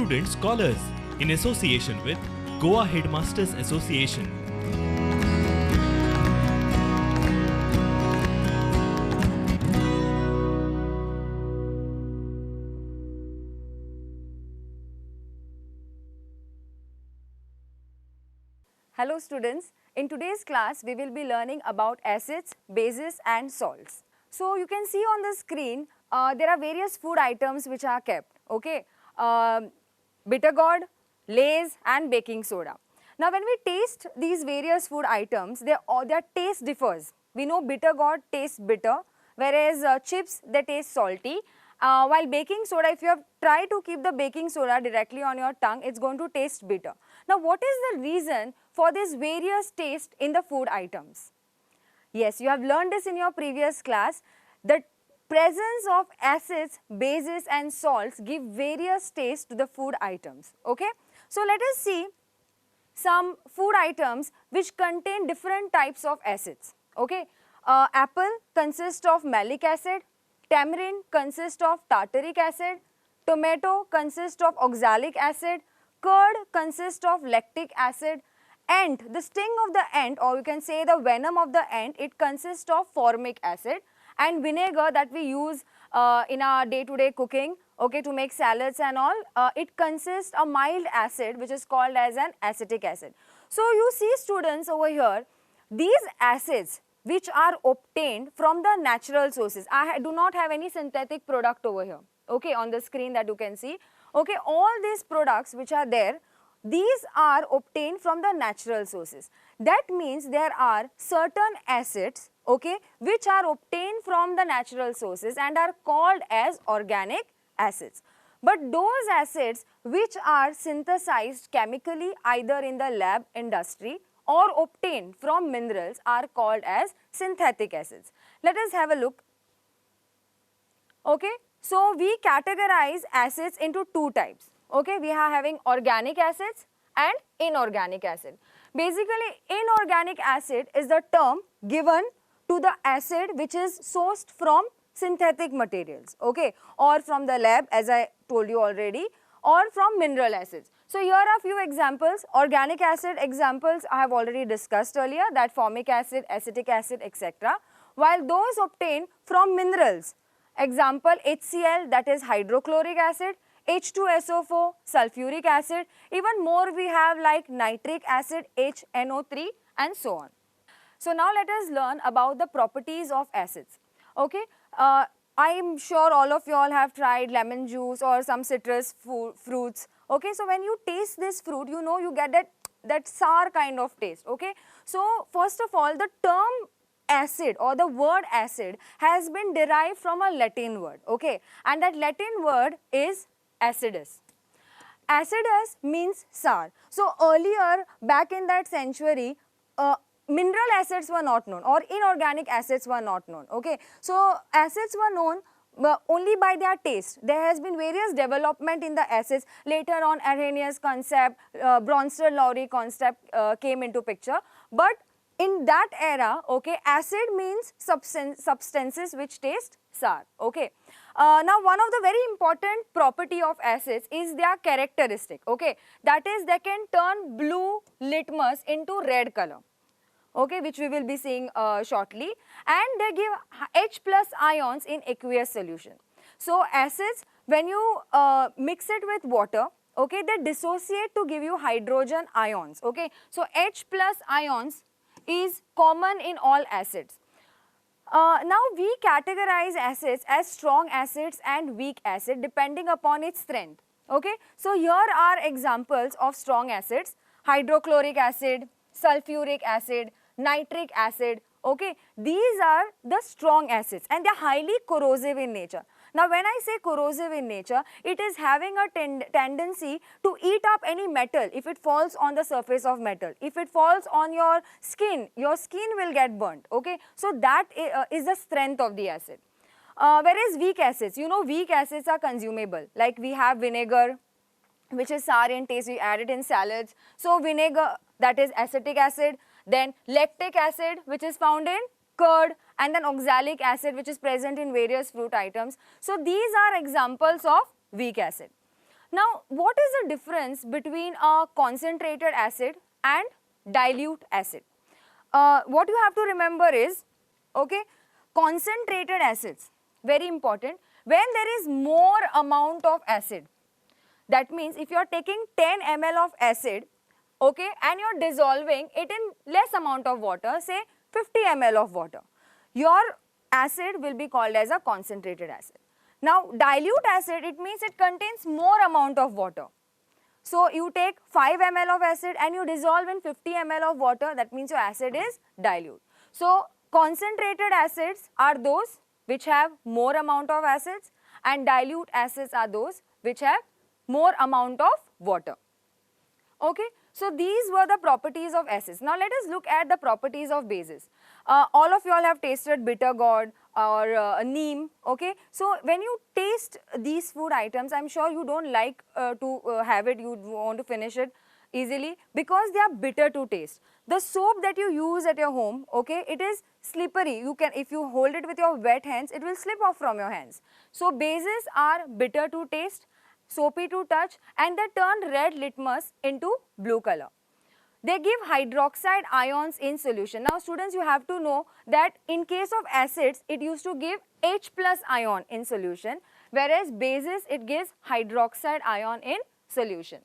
Student Scholars in association with Goa Headmasters Association. Hello students, in today's class we will be learning about acids, bases and salts. So you can see on the screen there are various food items which are kept, okay. Bitter gourd, Lay's and baking soda. Now when we taste these various food items, their taste differs. We know bitter gourd tastes bitter, whereas chips they taste salty. While baking soda, if you have tried to keep the baking soda directly on your tongue, it's going to taste bitter. Now what is the reason for this various taste in the food items? Yes, you have learned this in your previous class. The presence of acids, bases and salts give various taste to the food items, okay. So let us see some food items which contain different types of acids, okay. Apple consists of malic acid, tamarind consists of tartaric acid, tomato consists of oxalic acid, curd consists of lactic acid, ant, the sting of the ant, or you can say the venom of the ant, it consists of formic acid, and vinegar that we use in our day-to-day cooking, okay, to make salads and all, it consists a mild acid which is called as an acetic acid. So you see students over here, these acids which are obtained from the natural sources. I do not have any synthetic product over here, okay, on the screen that you can see. Okay, all these products which are there, these are obtained from the natural sources. That means there are certain acids, okay, which are obtained from the natural sources and are called as organic acids. But those acids which are synthesized chemically either in the lab industry or obtained from minerals are called as synthetic acids. Let us have a look. Okay, so we categorize acids into two types. Okay, we are having organic acids and inorganic acid. Basically, inorganic acid is the term given to the acid which is sourced from synthetic materials, okay, or from the lab as I told you already, or from mineral acids. So here are a few examples. Organic acid examples I have already discussed earlier, that formic acid, acetic acid, etc. While those obtained from minerals, example HCl, that is hydrochloric acid, H2SO4, sulfuric acid, even more we have like nitric acid, HNO3 and so on. So now let us learn about the properties of acids, okay. I am sure all of you all have tried lemon juice or some citrus fruits, okay. So when you taste this fruit, you know you get that sour kind of taste, okay. So first of all, the term acid or the word acid has been derived from a Latin word, okay, and that Latin word is acidus. Acidus means sour. So earlier, back in that century, mineral acids were not known or inorganic acids were not known, okay. So acids were known only by their taste. There has been various development in the acids. Later on, Arrhenius concept, Bronsted-Lowry concept came into picture. But in that era, okay, acid means substances which taste sour, okay. Now one of the very important property of acids is their characteristic, okay. That is, they can turn blue litmus into red color, okay, which we will be seeing shortly, and they give H plus ions in aqueous solution. So acids, when you mix it with water, okay, they dissociate to give you hydrogen ions, okay. So H plus ions is common in all acids. Now we categorize acids as strong acids and weak acid depending upon its strength, okay. So here are examples of strong acids: hydrochloric acid, sulfuric acid, nitric acid, okay. These are the strong acids and they are highly corrosive in nature. Now when I say corrosive in nature, it is having a tendency to eat up any metal if it falls on the surface of metal. If it falls on your skin will get burnt, okay. So that is the strength of the acid. Whereas weak acids, you know, weak acids are consumable. Like we have vinegar, which is sour in taste, we add it in salads. So vinegar, that is acetic acid. Then lactic acid, which is found in curd, and then oxalic acid, which is present in various fruit items. So these are examples of weak acid. Now, what is the difference between a concentrated acid and dilute acid? What you have to remember is, okay, concentrated acids, very important, when there is more amount of acid. That means if you are taking 10 ml of acid, okay, and you are dissolving it in less amount of water, say 50 ml of water, your acid will be called as a concentrated acid. Now, dilute acid, it means it contains more amount of water. So, you take 5 ml of acid and you dissolve in 50 ml of water, that means your acid is dilute. So, concentrated acids are those which have more amount of acids, and dilute acids are those which have more amount of water. Okay. So, these were the properties of acids. Now, let us look at the properties of bases. All of you all have tasted bitter gourd or neem, okay. So, when you taste these food items, I am sure you don't like to have it, you want to finish it easily because they are bitter to taste. The soap that you use at your home, okay, it is slippery. You can, if you hold it with your wet hands, it will slip off from your hands. So, bases are bitter to taste, soapy to touch, and they turn red litmus into blue color. They give hydroxide ions in solution. Now, students, you have to know that in case of acids, it used to give H plus ion in solution, whereas bases, it gives hydroxide ion in solution.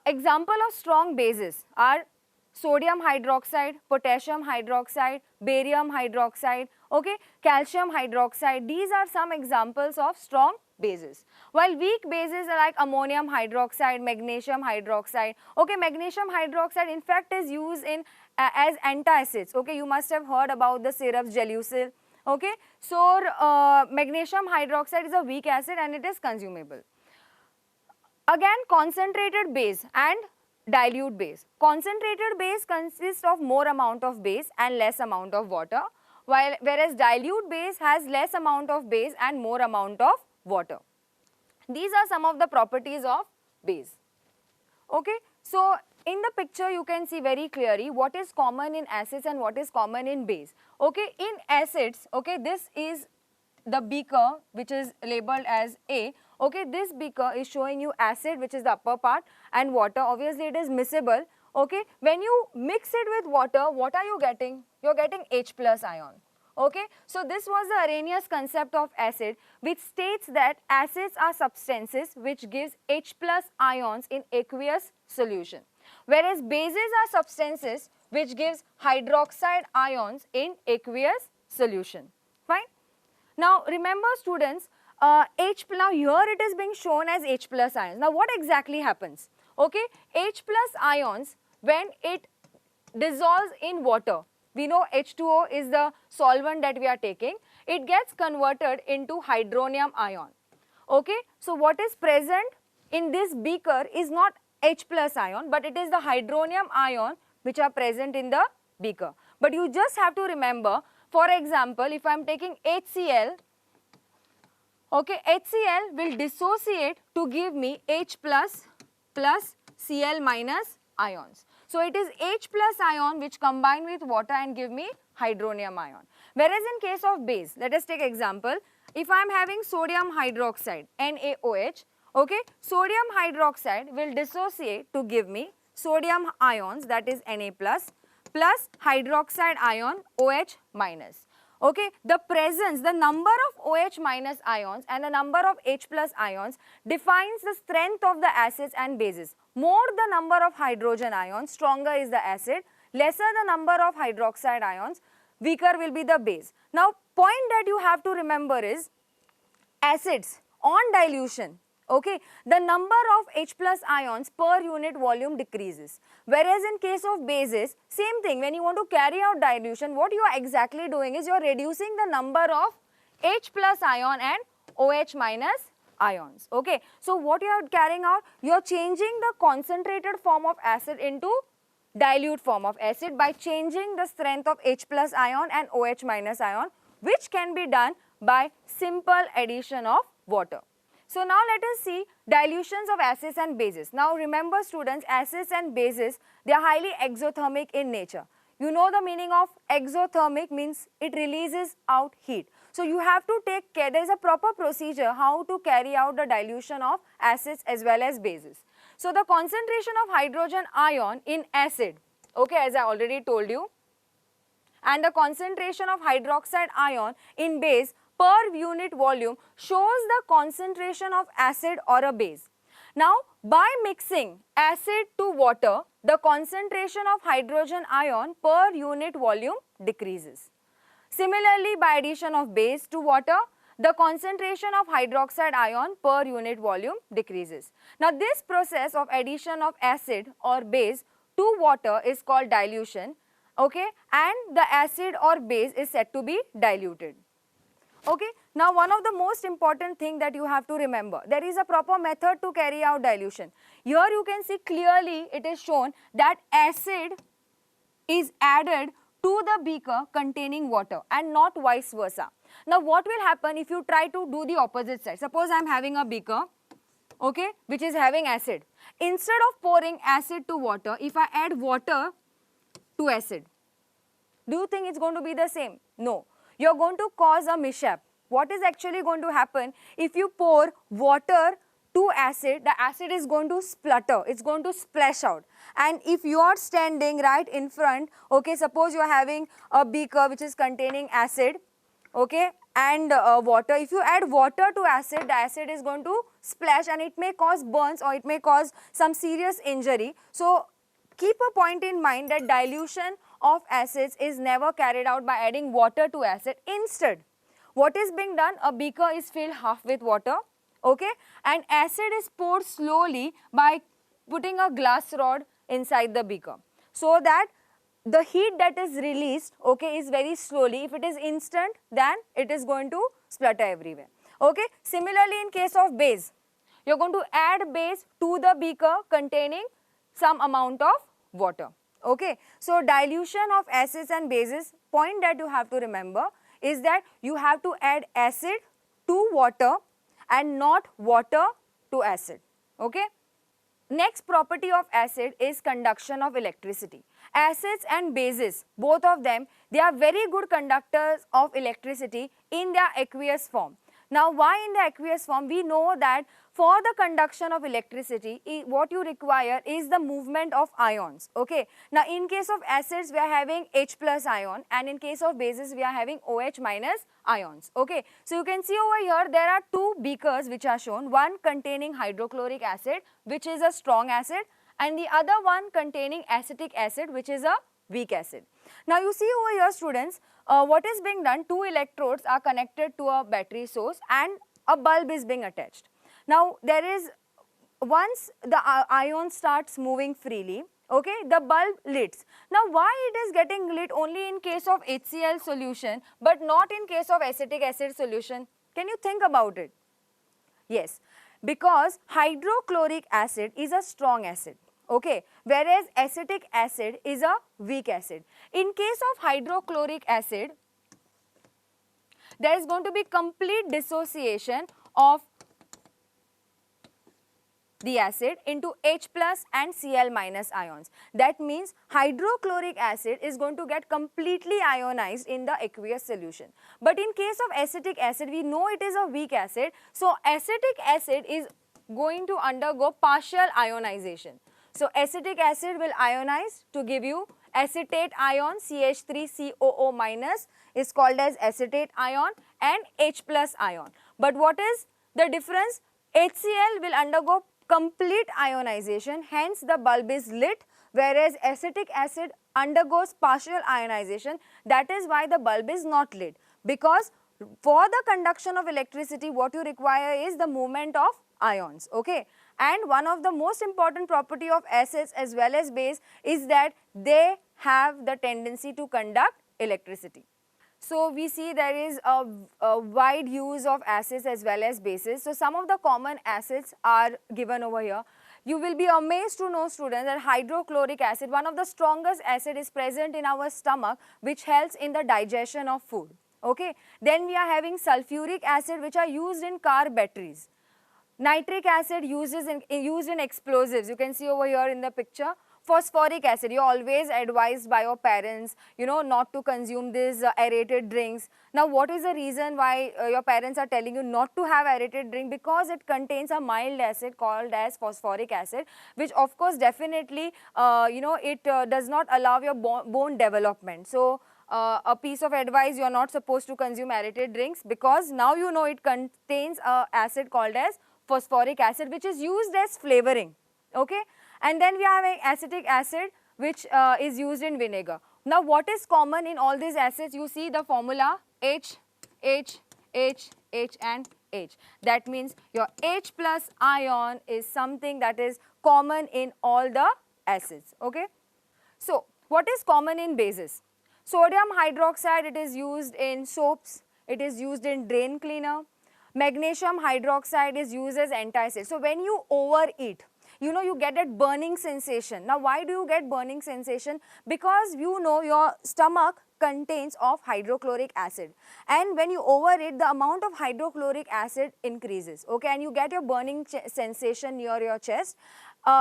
Example of strong bases are sodium hydroxide, potassium hydroxide, barium hydroxide, okay, calcium hydroxide. These are some examples of strong bases. While weak bases are like ammonium hydroxide, magnesium hydroxide. Okay, magnesium hydroxide in fact is used in as antacids. Okay, you must have heard about the syrups Gelusil. Okay, so magnesium hydroxide is a weak acid and it is consumable. Again, concentrated base and dilute base. Concentrated base consists of more amount of base and less amount of water, whereas dilute base has less amount of base and more amount of water. These are some of the properties of base. Okay. So, in the picture you can see very clearly what is common in acids and what is common in base. Okay. In acids, okay, this is the beaker which is labeled as A. Okay, this beaker is showing you acid, which is the upper part, and water. Obviously, it is miscible. Okay, when you mix it with water, what are you getting? You are getting H plus ion. Okay, so this was the Arrhenius concept of acid, which states that acids are substances which gives H plus ions in aqueous solution, whereas bases are substances which gives hydroxide ions in aqueous solution. Fine. Now, remember students, now here it is being shown as H plus ions. Now, what exactly happens? Okay, H plus ions, when it dissolves in water, we know H2O is the solvent that we are taking, it gets converted into hydronium ion. Okay, so what is present in this beaker is not H plus ion, but it is the hydronium ion which are present in the beaker. But you just have to remember, for example, if I am taking HCl, okay, HCl will dissociate to give me H plus Cl minus ions. So, it is H plus ion which combine with water and give me hydronium ion. Whereas in case of base, let us take example, if I am having sodium hydroxide, NaOH, okay, sodium hydroxide will dissociate to give me sodium ions, that is Na plus hydroxide ion OH minus. Okay, the presence, the number of OH minus ions and the number of H plus ions defines the strength of the acids and bases. More the number of hydrogen ions, stronger is the acid, lesser the number of hydroxide ions, weaker will be the base. Now, point that you have to remember is acids on dilution, okay, the number of H plus ions per unit volume decreases. Whereas in case of bases, same thing, when you want to carry out dilution, what you are exactly doing is you are reducing the number of H plus ion and OH minus ions. Okay. So, what you are carrying out? You are changing the concentrated form of acid into dilute form of acid by changing the strength of H plus ion and OH minus ion, which can be done by simple addition of water. So, now let us see dilutions of acids and bases. Now, remember students, acids and bases, they are highly exothermic in nature. You know the meaning of exothermic means it releases out heat. So you have to take care, there is a proper procedure how to carry out the dilution of acids as well as bases. So the concentration of hydrogen ion in acid, okay, as I already told you, and the concentration of hydroxide ion in base per unit volume shows the concentration of acid or a base. Now, by mixing acid to water, the concentration of hydrogen ion per unit volume decreases. Similarly, by addition of base to water, the concentration of hydroxide ion per unit volume decreases. Now, this process of addition of acid or base to water is called dilution, okay, and the acid or base is said to be diluted. Okay. Now, one of the most important thing that you have to remember, there is a proper method to carry out dilution. Here you can see clearly it is shown that acid is added to the beaker containing water and not vice versa. Now, what will happen if you try to do the opposite side? Suppose I am having a beaker, okay, which is having acid. Instead of pouring acid to water, if I add water to acid, do you think it's going to be the same? No. You're going to cause a mishap. What is actually going to happen if you pour water to acid, the acid is going to splutter, it's going to splash out. And if you are standing right in front, okay, suppose you are having a beaker which is containing acid, okay, and water, if you add water to acid, the acid is going to splash and it may cause burns or it may cause some serious injury. So, keep a point in mind that dilution of acids is never carried out by adding water to acid. Instead, what is being done? A beaker is filled half with water, okay, and acid is poured slowly by putting a glass rod inside the beaker, so that the heat that is released, okay, is very slowly. If it is instant, then it is going to splutter everywhere. Okay. Similarly, in case of base, you are going to add base to the beaker containing some amount of water. Okay. So, dilution of acids and bases, point that you have to remember is that you have to add acid to water and not water to acid. Okay. Next property of acid is conduction of electricity. Acids and bases, both of them, they are very good conductors of electricity in their aqueous form. Now, why in the aqueous form? We know that for the conduction of electricity, what you require is the movement of ions. Okay. Now, in case of acids, we are having H plus ion, and in case of bases, we are having OH minus ions. Okay. So, you can see over here, there are two beakers which are shown, one containing hydrochloric acid, which is a strong acid, and the other one containing acetic acid, which is a weak acid. Now, you see over here, students, what is being done, two electrodes are connected to a battery source and a bulb is being attached. Now, there is, once the ion starts moving freely, okay, the bulb lights. Now, why it is getting lit only in case of HCl solution but not in case of acetic acid solution? Can you think about it? Yes, because hydrochloric acid is a strong acid, okay, whereas acetic acid is a weak acid. In case of hydrochloric acid, there is going to be complete dissociation of the acid into H plus and Cl minus ions. That means hydrochloric acid is going to get completely ionized in the aqueous solution. But in case of acetic acid, we know it is a weak acid. So, acetic acid is going to undergo partial ionization. So, acetic acid will ionize to give you acetate ion, CH3COO minus is called as acetate ion, and H plus ion. But what is the difference? HCl will undergo complete ionization, hence the bulb is lit, whereas acetic acid undergoes partial ionization. That is why the bulb is not lit, because for the conduction of electricity, what you require is the movement of ions. Okay. And one of the most important property of acids as well as base is that they have the tendency to conduct electricity. So, we see there is a wide use of acids as well as bases. So, some of the common acids are given over here. You will be amazed to know, students, that hydrochloric acid, one of the strongest acid, is present in our stomach, which helps in the digestion of food. Okay. Then we are having sulfuric acid, which are used in car batteries. Nitric acid used in explosives, you can see over here in the picture. phosphoric acid, you're always advised by your parents, you know, not to consume these aerated drinks. Now, what is the reason why your parents are telling you not to have aerated drink? Because it contains a mild acid called as phosphoric acid, which of course definitely, you know, it does not allow your bone development. So, a piece of advice, you are not supposed to consume aerated drinks, because now you know it contains a acid called as phosphoric acid, which is used as flavoring. Okay, and then we have acetic acid, which is used in vinegar. Now, what is common in all these acids? You see the formula H, H, H, H and H. That means your H plus ion is something that is common in all the acids. Okay. So, what is common in bases? Sodium hydroxide, it is used in soaps, it is used in drain cleaner. Magnesium hydroxide is used as antacid. So, when you overeat, you know, you get that burning sensation. Now, why do you get burning sensation? Because you know your stomach contains of hydrochloric acid, and when you overeat, the amount of hydrochloric acid increases, okay, and you get your burning sensation near your chest,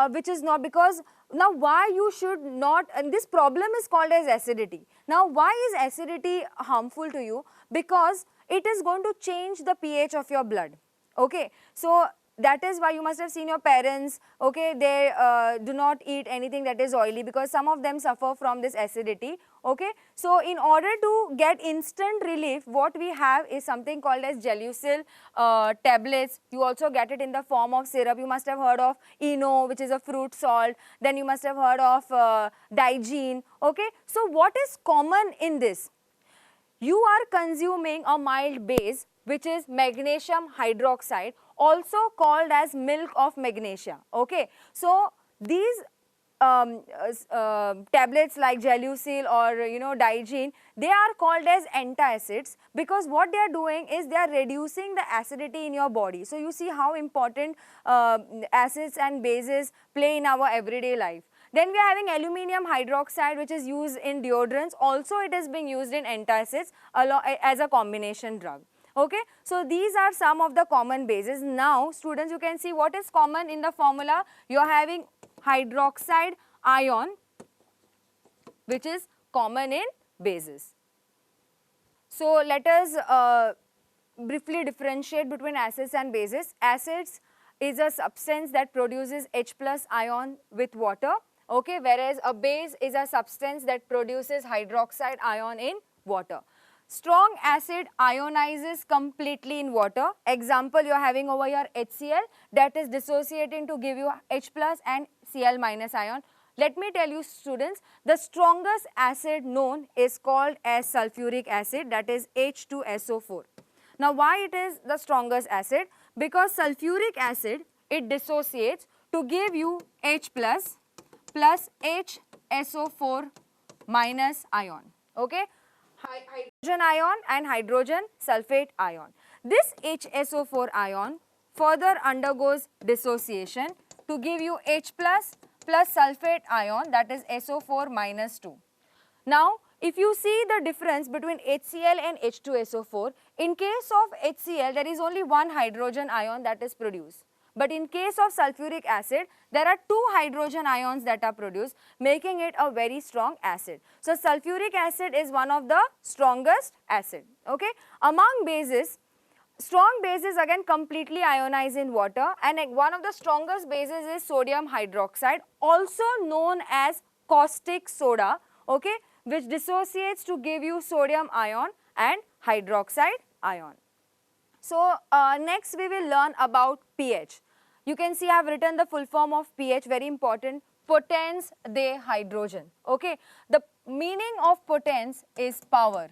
which is not because, now why you should not, and this problem is called as acidity. Now, why is acidity harmful to you? Because it is going to change the pH of your blood, okay. So, that is why you must have seen your parents, okay, they do not eat anything that is oily, because some of them suffer from this acidity, okay. So, in order to get instant relief, what we have is something called as Gelusil tablets. You also get it in the form of syrup. You must have heard of Eno, which is a fruit salt. Then you must have heard of Digene, okay. So, what is common in this? You are consuming a mild base, which is magnesium hydroxide, also called as milk of magnesia, okay. So, these tablets like Gelusil or you know Digene, they are called as antacids, because what they are doing is they are reducing the acidity in your body. So, you see how important acids and bases play in our everyday life. Then we are having aluminium hydroxide, which is used in deodorants. Also, it is being used in antacids as a combination drug. Okay. So, these are some of the common bases. Now, students, you can see what is common in the formula. You are having hydroxide ion, which is common in bases. So, let us briefly differentiate between acids and bases. Acids is a substance that produces H plus ion with water, okay, whereas a base is a substance that produces hydroxide ion in water. Strong acid ionizes completely in water. Example, you are having over here HCl, that is dissociating to give you H plus and Cl minus ion. Let me tell you students, the strongest acid known is called as sulfuric acid, that is H2SO4. Now, why it is the strongest acid? Because sulfuric acid, it dissociates to give you H plus HSO4 minus ion, okay. Hydrogen ion and hydrogen sulfate ion. This HSO4 ion further undergoes dissociation to give you H plus sulfate ion, that is SO4 minus 2. Now, if you see the difference between HCl and H2SO4, in case of HCl, there is only one hydrogen ion that is produced. But in case of sulfuric acid, there are two hydrogen ions that are produced, making it a very strong acid. So, sulfuric acid is one of the strongest acid, okay. Among bases, strong bases again completely ionize in water, and one of the strongest bases is sodium hydroxide, also known as caustic soda, okay, which dissociates to give you sodium ion and hydroxide ion. So, next we will learn about pH. You can see I have written the full form of pH, very important, potens de hydrogen, okay. The meaning of potens is power,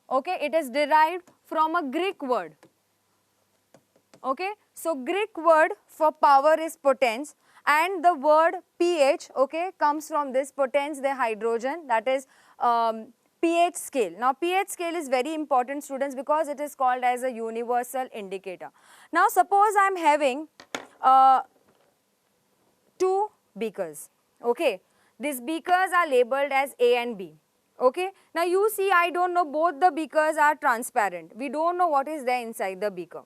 okay. It is derived from a Greek word, okay. So, Greek word for power is potens, and the word pH, okay, comes from this potens de hydrogen, that is pH scale. Now, pH scale is very important students, because it is called as a universal indicator. Now, suppose I am having two beakers, okay. These beakers are labeled as A and B, okay. Now, you see I do not know, both the beakers are transparent, we do not know what is there inside the beaker.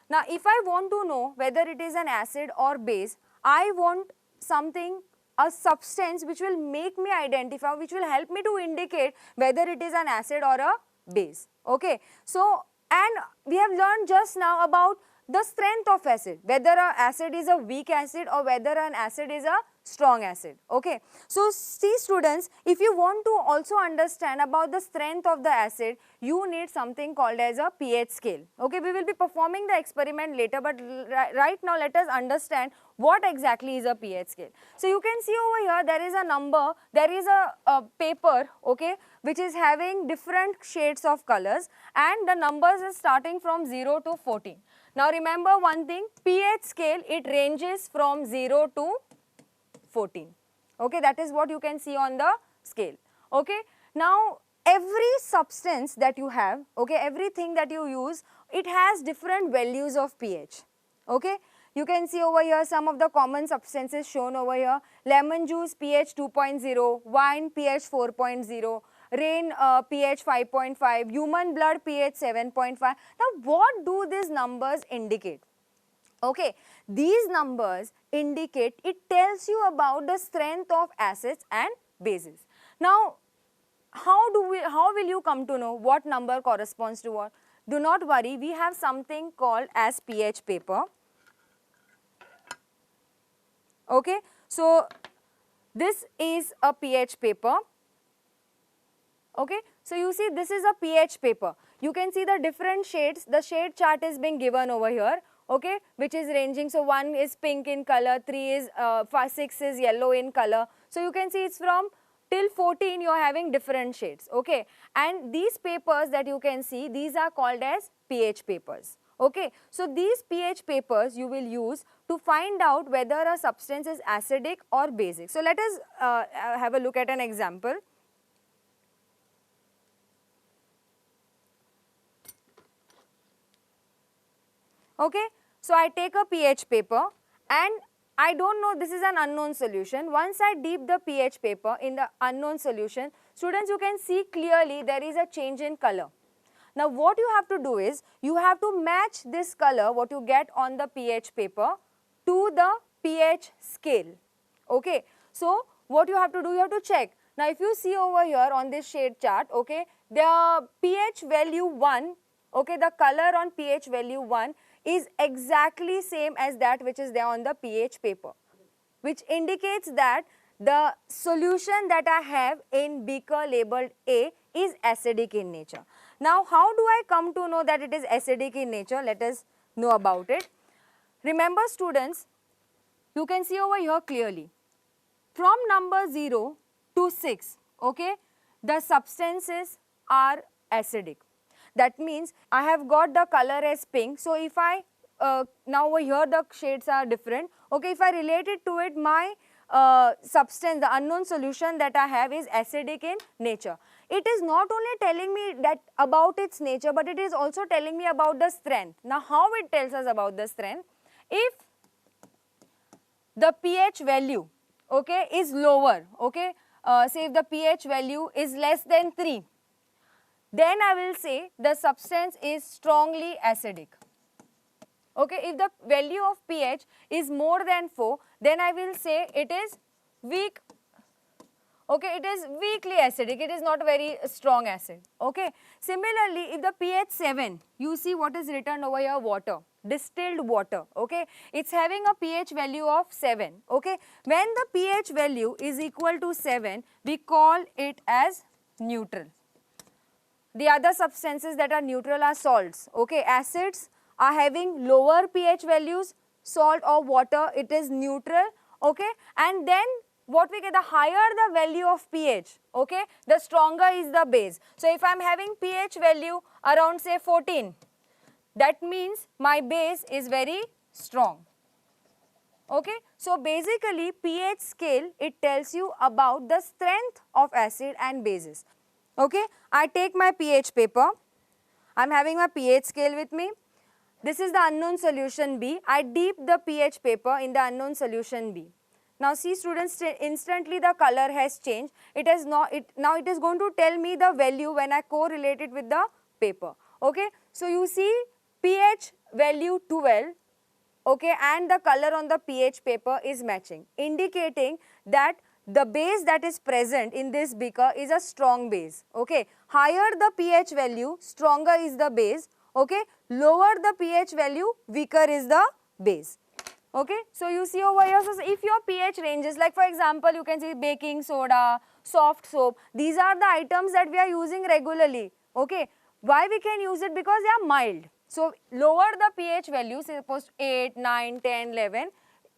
Now, if I want to know whether it is an acid or base, I want something a substance which will make me identify, which will help me to indicate whether it is an acid or a base. Okay. So, and we have learned just now about the strength of acid, whether an acid is a weak acid or whether an acid is a strong acid. Okay. So, see students, if you want to also understand about the strength of the acid, you need something called as a pH scale. Okay. We will be performing the experiment later, but right now let us understand what exactly is a pH scale. So, you can see over here there is a number, there is a paper, okay, which is having different shades of colors, and the numbers is starting from 0 to 14. Now, remember one thing, pH scale, it ranges from 0 to 14. Okay, that is what you can see on the scale. Okay. Now, every substance that you have, okay, everything that you use, it has different values of pH. Okay. You can see over here some of the common substances shown over here. Lemon juice pH 2.0, wine pH 4.0, rain pH 5.5, human blood pH 7.5. Now, what do these numbers indicate? Okay, these numbers indicate, it tells you about the strength of acids and bases. Now, how will you come to know what number corresponds to what? Do not worry, we have something called as pH paper. Okay, so this is a pH paper. Okay, so you see this is a pH paper. You can see the different shades. The shade chart is being given over here. Okay, which is ranging. So 1 is pink in color, 3 is 5, 6 is yellow in color. So you can see it's from till 14 you are having different shades. Okay, and these papers that you can see, these are called as pH papers. Okay, so these pH papers you will use to find out whether a substance is acidic or basic. So let us have a look at an example. Okay, so I take a pH paper and I don't know, this is an unknown solution. Once I dip the pH paper in the unknown solution, students, you can see clearly there is a change in color. Now, what you have to do is, you have to match this color, what you get on the pH paper, to the pH scale. Okay. So, what you have to do, you have to check. Now, if you see over here on this shade chart, okay, the pH value 1, okay, the color on pH value 1 is exactly same as that which is there on the pH paper, which indicates that the solution that I have in beaker labeled A is acidic in nature. Now, how do I come to know that it is acidic in nature? Let us know about it. Remember students, you can see over here clearly, from number 0 to 6, okay, the substances are acidic. That means I have got the color as pink. So, if I, now over here the shades are different, okay, if I relate it to it, my substance, the unknown solution that I have is acidic in nature. It is not only telling me that about its nature, but it is also telling me about the strength. Now, how it tells us about the strength? If the pH value, okay, is lower, okay, say if the pH value is less than 3, then I will say the substance is strongly acidic. Okay, if the value of pH is more than 4, then I will say it is weak. Okay, it is weakly acidic, it is not very strong acid. Okay, similarly, if the pH 7, you see what is written over here, water, distilled water. Okay, it's having a pH value of 7. Okay, when the pH value is equal to 7, we call it as neutral. The other substances that are neutral are salts. Okay, acids are having lower pH values, salt or water, it is neutral. Okay, and then what we get, the higher the value of pH, okay, the stronger is the base. So, if I am having pH value around say 14, that means my base is very strong. Okay. So, basically pH scale, it tells you about the strength of acid and bases. Okay. I take my pH paper, I am having my pH scale with me. This is the unknown solution B. I dip the pH paper in the unknown solution B. Now, see students, instantly the color has changed. It has not, now it is going to tell me the value when I correlate it with the paper. Okay. So, you see pH value 12, okay, and the color on the pH paper is matching, indicating that the base that is present in this beaker is a strong base, okay. Higher the pH value, stronger is the base, okay. Lower the pH value, weaker is the base, okay. So you see over here, so if your pH ranges, like for example, you can see baking soda, soft soap, these are the items that we are using regularly, okay. Why we can use it? Because they are mild. So lower the pH value, say suppose 8, 9, 10, 11,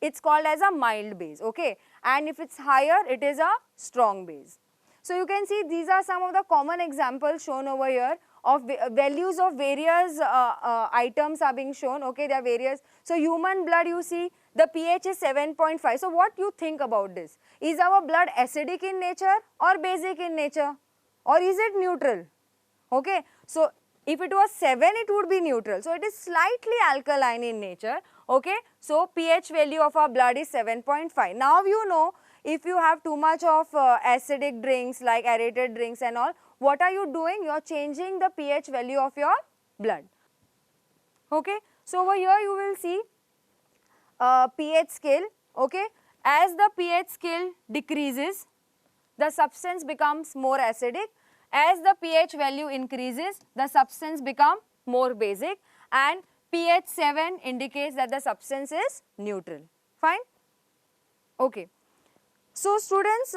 it's called as a mild base, okay. And if it's higher, it is a strong base. So you can see these are some of the common examples shown over here of values of various items are being shown, okay. There are various. So human blood, you see the pH is 7.5. So what you think about this? Is our blood acidic in nature or basic in nature, or is it neutral? Okay. So if it was 7, it would be neutral. So it is slightly alkaline in nature, okay. So pH value of our blood is 7.5. Now you know, if you have too much of acidic drinks like aerated drinks and all, what are you doing? You are changing the pH value of your blood, okay. So over here you will see pH scale, okay. As the pH scale decreases, the substance becomes more acidic. As the pH value increases, the substance becomes more basic, and pH 7 indicates that the substance is neutral. Fine? Okay. So students,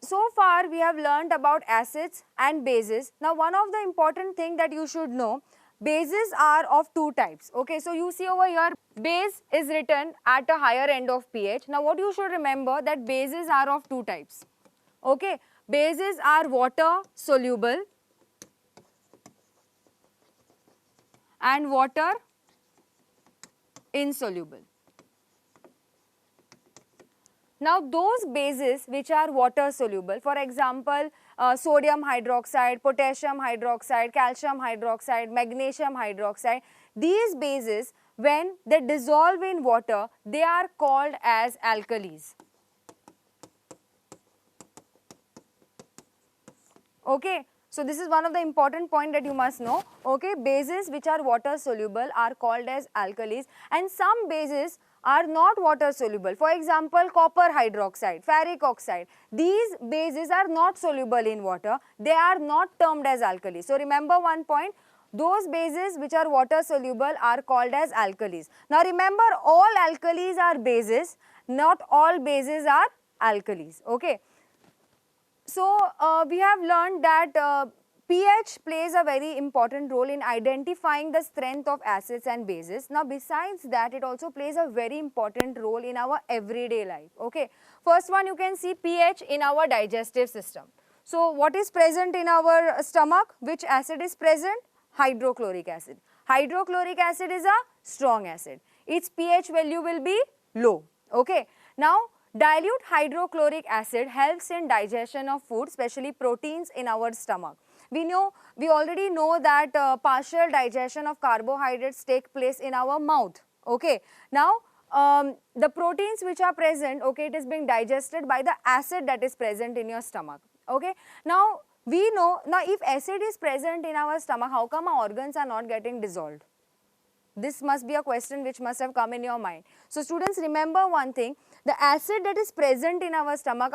so far we have learnt about acids and bases. Now one of the important thing that you should know, bases are of two types, okay. So you see over here, base is written at a higher end of pH. Now what you should remember, that bases are of two types, okay. Bases are water soluble and water insoluble. Now those bases which are water soluble, for example, sodium hydroxide, potassium hydroxide, calcium hydroxide, magnesium hydroxide, these bases, when they dissolve in water, they are called as alkalis. Okay. So this is one of the important point that you must know, okay. Bases which are water soluble are called as alkalis, and some bases are not water soluble. For example, copper hydroxide, ferric oxide, these bases are not soluble in water, they are not termed as alkalis. So remember one point, those bases which are water soluble are called as alkalis. Now remember, all alkalis are bases, not all bases are alkalis, okay. So we have learned that pH plays a very important role in identifying the strength of acids and bases. Now besides that, it also plays a very important role in our everyday life, okay. First one, you can see pH in our digestive system. So what is present in our stomach? Which acid is present? Hydrochloric acid. Hydrochloric acid is a strong acid. Its pH value will be low, okay. Now dilute hydrochloric acid helps in digestion of food, especially proteins in our stomach. We already know that partial digestion of carbohydrates take place in our mouth, okay. Now the proteins which are present, okay, it is being digested by the acid that is present in your stomach, okay. Now we know, now if acid is present in our stomach, how come our organs are not getting dissolved? This must be a question which must have come in your mind. So students, remember one thing, the acid that is present in our stomach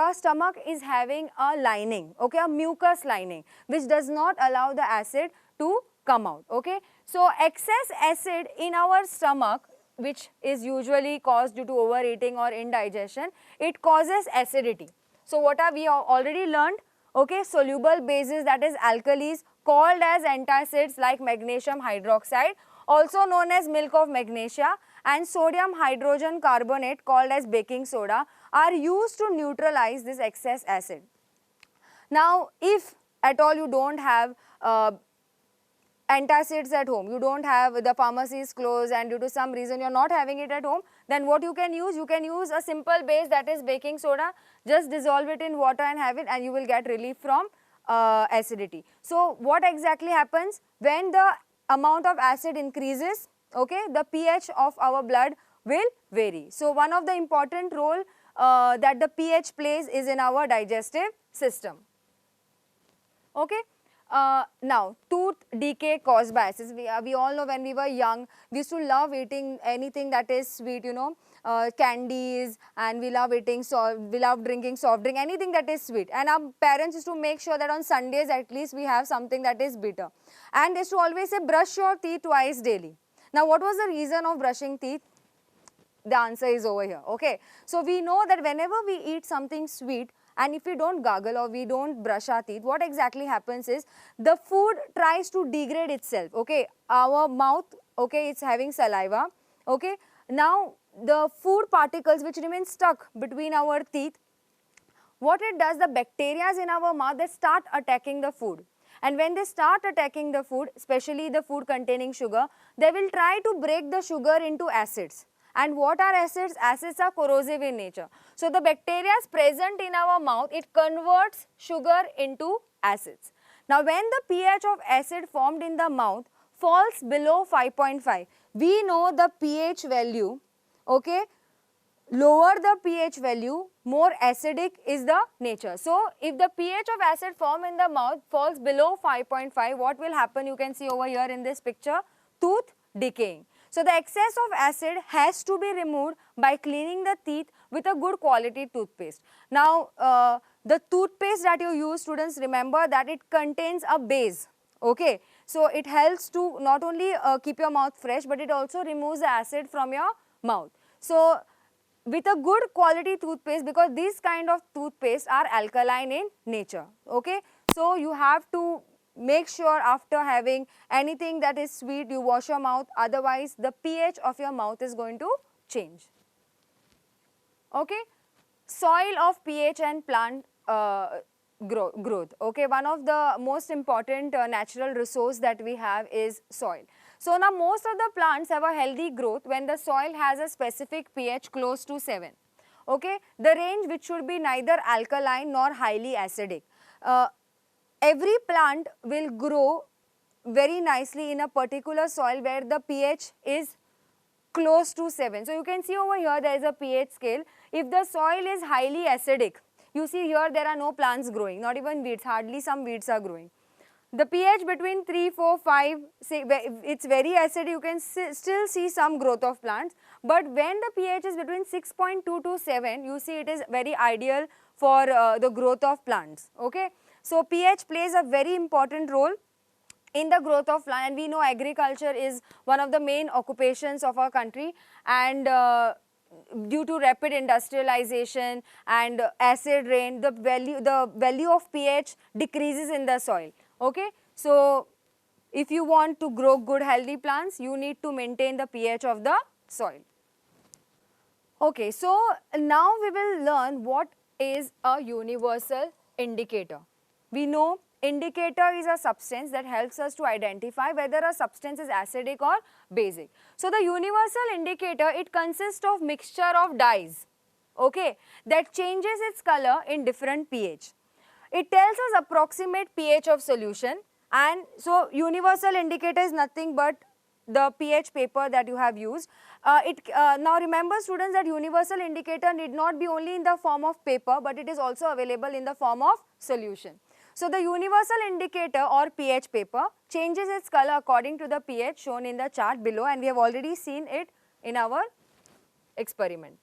is having a lining, okay, a mucus lining, which does not allow the acid to come out, okay. So excess acid in our stomach, which is usually caused due to overeating or indigestion, it causes acidity. So what are we already learned, okay, soluble bases, that is alkalis, called as antacids like magnesium hydroxide, also known as milk of magnesia, and sodium hydrogen carbonate, called as baking soda, are used to neutralize this excess acid. Now if at all you don't have antacids at home, you don't have, the pharmacy is closed and due to some reason you are not having it at home, then what you can use? You can use a simple base, that is baking soda, just dissolve it in water and have it, and you will get relief from acidity. So what exactly happens when the amount of acid increases, okay, the pH of our blood will vary. So one of the important role that the pH plays is in our digestive system, okay. Now, tooth decay caused by acids. We all know when we were young, we used to love eating anything that is sweet, you know, candies, and we love eating, we love drinking soft drink, anything that is sweet. And our parents used to make sure that on Sundays at least we have something that is bitter. And they used to always say, brush your teeth twice daily. Now, what was the reason of brushing teeth? The answer is over here, okay. So, we know that whenever we eat something sweet, and if we don't gargle or we don't brush our teeth, what exactly happens is the food tries to degrade itself, okay. Our mouth, okay, it's having saliva, okay. Now, the food particles which remain stuck between our teeth, what it does, the bacteria in our mouth, they start attacking the food. And when they start attacking the food, especially the food containing sugar, they will try to break the sugar into acids. And what are acids? Acids are corrosive in nature. So, the bacteria is present in our mouth, it converts sugar into acids. Now, when the pH of acid formed in the mouth falls below 5.5, we know the pH value, okay, lower the pH value, more acidic is the nature. So, if the pH of acid formed in the mouth falls below 5.5, what will happen? You can see over here in this picture, tooth decaying. So, the excess of acid has to be removed by cleaning the teeth with a good quality toothpaste. Now, the toothpaste that you use, students, remember that it contains a base, okay. So, it helps to not only keep your mouth fresh, but it also removes the acid from your mouth. So, with a good quality toothpaste, because these kind of toothpaste are alkaline in nature, okay. So, you have to make sure after having anything that is sweet, you wash your mouth, otherwise the pH of your mouth is going to change, okay. Soil of pH and plant growth, okay. One of the most important natural resource that we have is soil. So, now most of the plants have a healthy growth when the soil has a specific pH close to 7, okay. The range which should be neither alkaline nor highly acidic. Every plant will grow very nicely in a particular soil where the pH is close to 7. So, you can see over here there is a pH scale. If the soil is highly acidic, you see here there are no plants growing, not even weeds, hardly some weeds are growing. The pH between 3, 4, 5, say it's very acidic, you can still see some growth of plants. But when the pH is between 6.2 to 7, you see it is very ideal for the growth of plants, okay. So, pH plays a very important role in the growth of plant, and we know agriculture is one of the main occupations of our country, and due to rapid industrialization and acid rain, the value of pH decreases in the soil, okay. So, if you want to grow good healthy plants, you need to maintain the pH of the soil. Okay, so now we will learn what is a universal indicator. We know indicator is a substance that helps us to identify whether a substance is acidic or basic. So, the universal indicator, it consists of mixture of dyes, okay, that changes its color in different pH. It tells us approximate pH of solution, and so universal indicator is nothing but the pH paper that you have used. Now remember students that universal indicator need not be only in the form of paper, but it is also available in the form of solution. So, the universal indicator or pH paper changes its color according to the pH shown in the chart below, and we have already seen it in our experiment.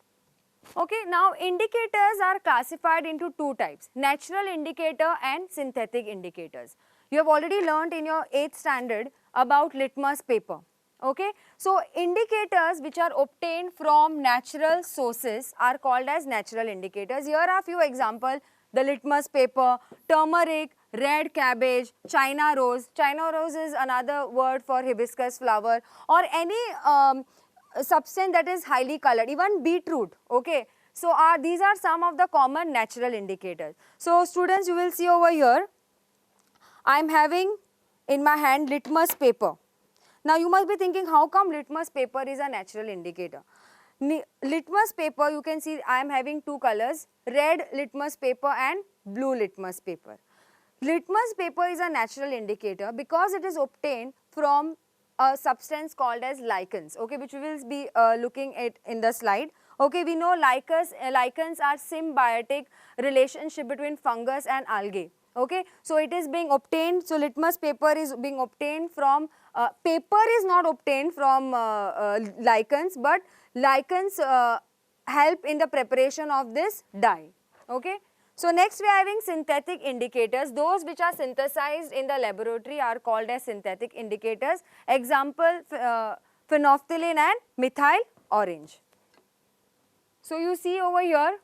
Okay, now indicators are classified into two types, natural indicator and synthetic indicators. You have already learnt in your 8th standard about litmus paper. Okay, so indicators which are obtained from natural sources are called as natural indicators. Here are a few examples. The litmus paper, turmeric, red cabbage, China rose. China rose is another word for hibiscus flower, or any substance that is highly colored, even beetroot, okay. So, these are some of the common natural indicators. So, students, you will see over here, I am having in my hand litmus paper. Now, you must be thinking, how come litmus paper is a natural indicator? Litmus paper, you can see I am having two colors, red litmus paper and blue litmus paper. Litmus paper is a natural indicator because it is obtained from a substance called as lichens, okay, which we will be looking at in the slide, Okay, we know lichens are symbiotic relationship between fungus and algae. Okay, so it is being obtained, so litmus paper is being obtained from, paper is not obtained from lichens, but lichens help in the preparation of this dye. Okay. So next we are having synthetic indicators. Those which are synthesized in the laboratory are called as synthetic indicators. Example, phenolphthalein and methyl orange. So you see over here,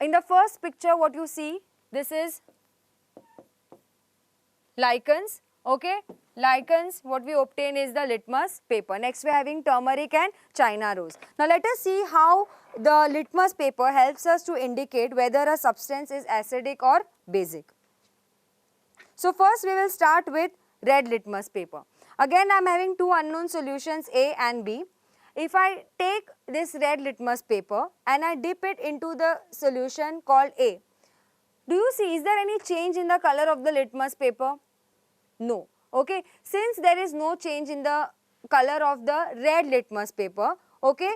in the first picture what you see, this is lichens. Okay, lichens, what we obtain is the litmus paper. Next we are having turmeric and China rose. Now let us see how the litmus paper helps us to indicate whether a substance is acidic or basic. So first we will start with red litmus paper. Again I am having two unknown solutions A and B. If I take this red litmus paper and I dip it into the solution called A, do you see, is there any change in the color of the litmus paper? No. Okay, since there is no change in the color of the red litmus paper, okay,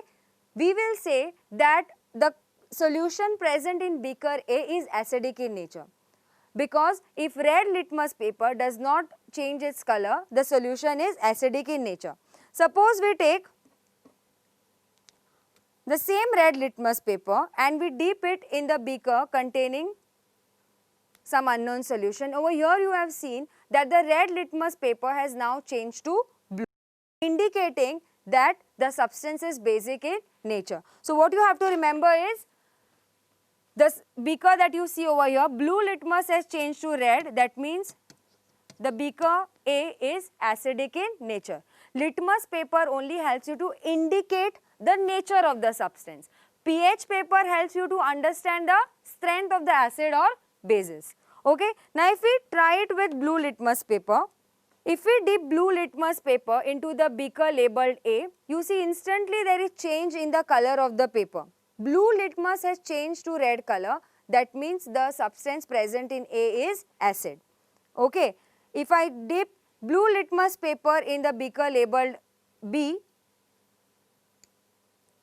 we will say that the solution present in beaker A is acidic in nature, because if red litmus paper does not change its color, the solution is acidic in nature. Suppose we take the same red litmus paper and we dip it in the beaker containing some unknown solution. Over here you have seen that the red litmus paper has now changed to blue, indicating that the substance is basic in nature. So what you have to remember is, this beaker that you see over here, blue litmus has changed to red, that means the beaker A is acidic in nature. Litmus paper only helps you to indicate the nature of the substance. pH paper helps you to understand the strength of the acid or bases. Okay. Now if we try it with blue litmus paper, if we dip blue litmus paper into the beaker labeled A, you see instantly there is change in the color of the paper. Blue litmus has changed to red color, that means the substance present in A is acid. Okay. If I dip blue litmus paper in the beaker labeled B,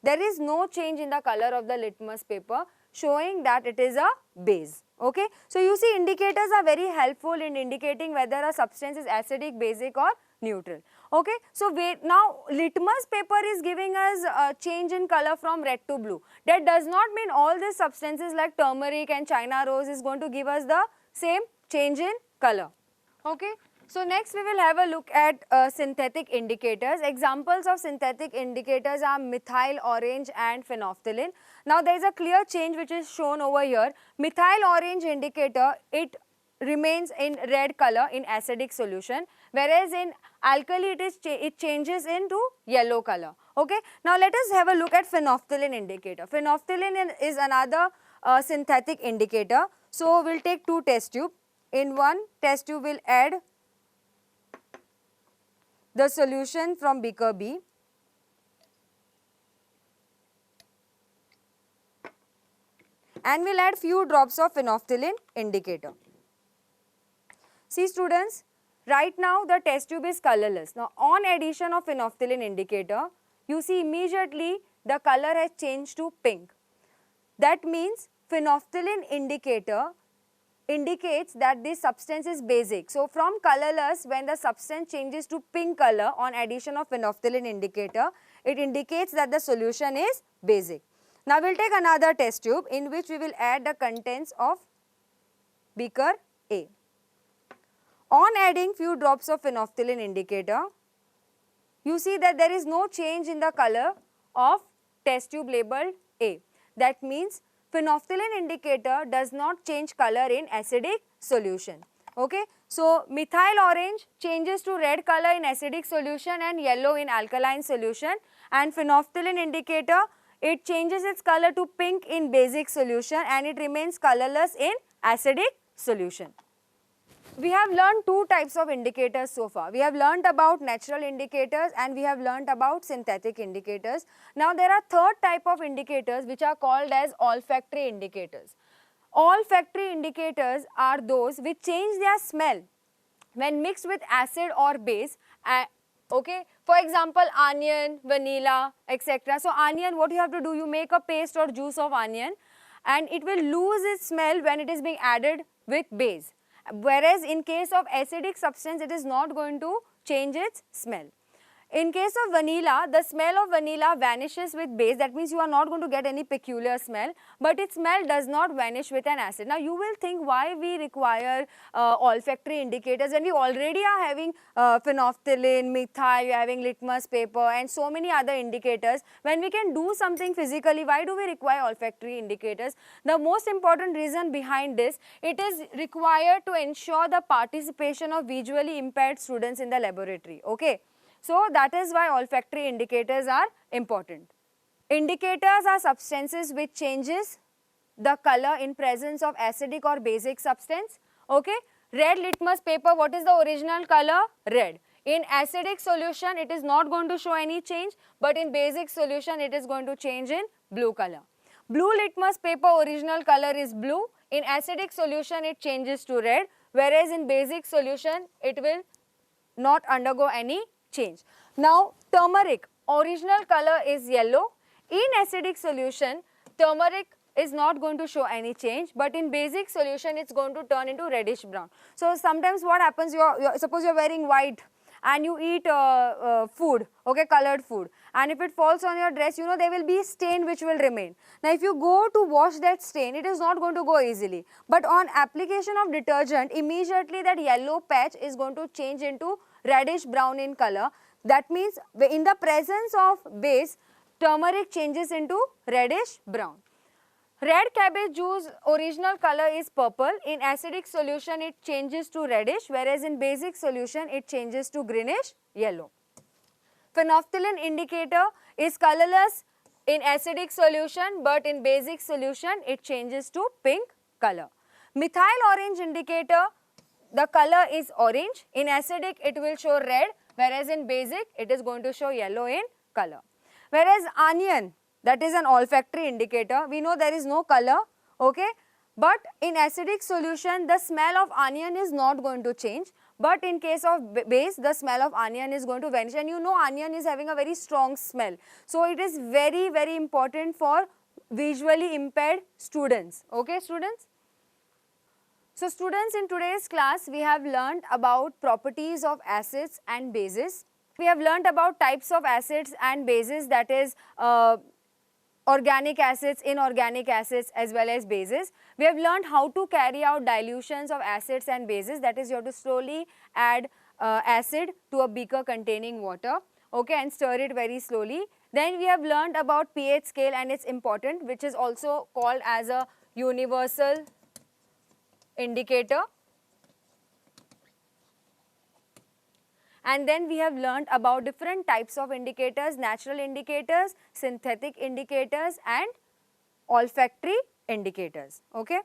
there is no change in the color of the litmus paper, showing that it is a base. Okay. So you see indicators are very helpful in indicating whether a substance is acidic, basic or neutral. Okay. So wait, now litmus paper is giving us a change in color from red to blue. That does not mean all these substances like turmeric and China rose is going to give us the same change in color. Okay. So next we will have a look at synthetic indicators. Examples of synthetic indicators are methyl orange and phenolphthalein. Now there is a clear change which is shown over here. Methyl orange indicator, it remains in red color in acidic solution, whereas in alkali it changes into yellow color. Okay. Now let us have a look at phenolphthalein indicator. Phenolphthalein is another synthetic indicator. So we will take two test tube. In one test tube we will add the solution from beaker B, and we will add few drops of phenolphthalein indicator. See students, right now the test tube is colorless. Now on addition of phenolphthalein indicator, you see immediately the color has changed to pink. That means phenolphthalein indicator indicates that this substance is basic. So from colorless, when the substance changes to pink color on addition of phenolphthalein indicator, it indicates that the solution is basic. Now we will take another test tube in which we will add the contents of beaker A. On adding few drops of phenolphthalein indicator, you see that there is no change in the color of test tube labeled A. That means phenolphthalein indicator does not change color in acidic solution. Okay. So methyl orange changes to red color in acidic solution and yellow in alkaline solution, and phenolphthalein indicator, it changes its color to pink in basic solution and it remains colorless in acidic solution. We have learned two types of indicators so far. We have learned about natural indicators and we have learned about synthetic indicators. Now there are third type of indicators which are called as olfactory indicators. Olfactory indicators are those which change their smell when mixed with acid or base Okay, for example, onion, vanilla, etc. So onion, what you have to do, you make a paste or juice of onion and it will lose its smell when it is being added with base. Whereas in case of acidic substance, it is not going to change its smell. In case of vanilla, the smell of vanilla vanishes with base. That means you are not going to get any peculiar smell, but its smell does not vanish with an acid. Now you will think why we require olfactory indicators when we already are having phenolphthalein, methyl, we are having litmus paper and so many other indicators. When we can do something physically, why do we require olfactory indicators? The most important reason behind this, it is required to ensure the participation of visually impaired students in the laboratory. Okay. So that is why olfactory indicators are important. Indicators are substances which changes the color in presence of acidic or basic substance. Okay. Red litmus paper, what is the original color? Red. In acidic solution, it is not going to show any change, but in basic solution, it is going to change in blue color. Blue litmus paper original color is blue. In acidic solution, it changes to red, whereas in basic solution, it will not undergo any change. Now turmeric, original color is yellow. In acidic solution, turmeric is not going to show any change, but in basic solution it's going to turn into reddish brown. So sometimes what happens, suppose you are wearing white and you eat food, okay, colored food, and if it falls on your dress, you know there will be stain which will remain. Now if you go to wash that stain, it is not going to go easily, but on application of detergent, immediately that yellow patch is going to change into reddish brown in color. That means in the presence of base, turmeric changes into reddish brown. Red cabbage juice original color is purple. In acidic solution it changes to reddish, whereas in basic solution it changes to greenish yellow. Phenolphthalein indicator is colorless in acidic solution, but in basic solution it changes to pink color. Methyl orange indicator, the color is orange. In acidic it will show red, whereas in basic it is going to show yellow in color. Whereas onion, that is an olfactory indicator, we know there is no color, okay, but in acidic solution the smell of onion is not going to change, but in case of base the smell of onion is going to vanish, and you know onion is having a very strong smell. So it is very, very important for visually impaired students, okay students. So students, in today's class we have learnt about properties of acids and bases. We have learnt about types of acids and bases, that is organic acids, inorganic acids as well as bases. We have learnt how to carry out dilutions of acids and bases, that is you have to slowly add acid to a beaker containing water, okay, and stir it very slowly. Then we have learnt about pH scale and its importance, which is also called as a universal indicator. And then we have learnt about different types of indicators, natural indicators, synthetic indicators and olfactory indicators, okay.